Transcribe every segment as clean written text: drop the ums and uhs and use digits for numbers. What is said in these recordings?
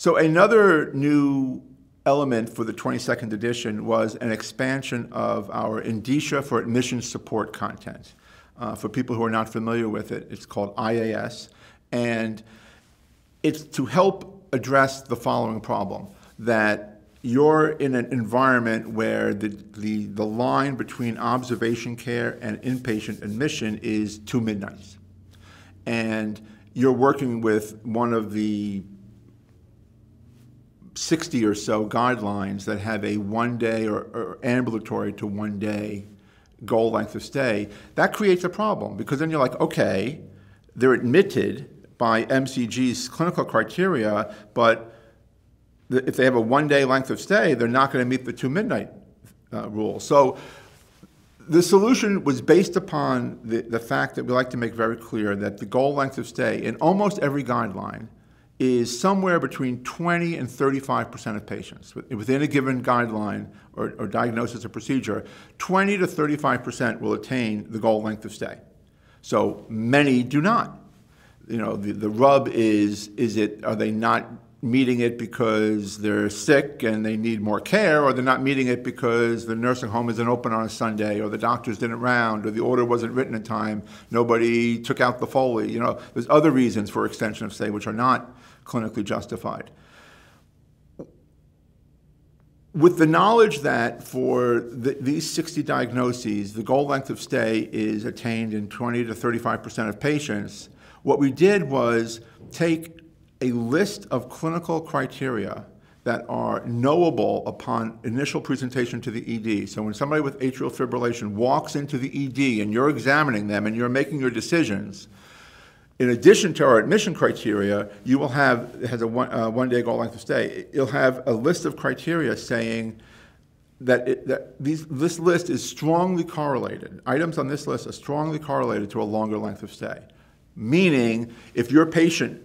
So another new element for the 22nd edition was an expansion of our Indicia for admission support content. For people who are not familiar with it, it's called IAS, and it's to help address the following problem, that you're in an environment where the line between observation care and inpatient admission is 2 midnights. And you're working with one of the 60 or so guidelines that have a 1 day or ambulatory to 1 day goal length of stay. That creates a problem, because then you're like, okay, they're admitted by MCG's clinical criteria, but if they have a 1 day length of stay, they're not going to meet the 2 midnight rule. So the solution was based upon the fact that we like to make very clear that the goal length of stay in almost every guideline is somewhere between 20 and 35% of patients. Within a given guideline or diagnosis or procedure, 20 to 35% will attain the goal length of stay. So many do not. You know, the rub is are they not meeting it because they're sick and they need more care, or they're not meeting it because the nursing home isn't open on a Sunday, or the doctors didn't round, or the order wasn't written in time, nobody took out the Foley. You know, there's other reasons for extension of stay which are not clinically justified. With the knowledge that for these 60 diagnoses, the goal length of stay is attained in 20 to 35% of patients, what we did was take a list of clinical criteria that are knowable upon initial presentation to the ED. So when somebody with atrial fibrillation walks into the ED and you're examining them and you're making your decisions, in addition to our admission criteria, you will have, it has a 1 day goal length of stay, you'll have a list of criteria saying that, this list is strongly correlated. Items on this list are strongly correlated to a longer length of stay. Meaning, if your patient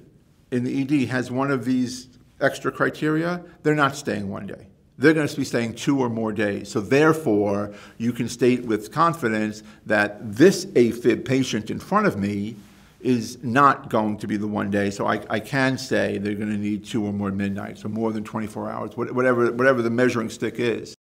in the ED has one of these extra criteria, they're not staying 1 day. They're going to be staying 2 or more days. So therefore, you can state with confidence that this AFib patient in front of me is not going to be the 1 day. So I can say they're going to need 2 or more midnights, or more than 24 hours, whatever the measuring stick is.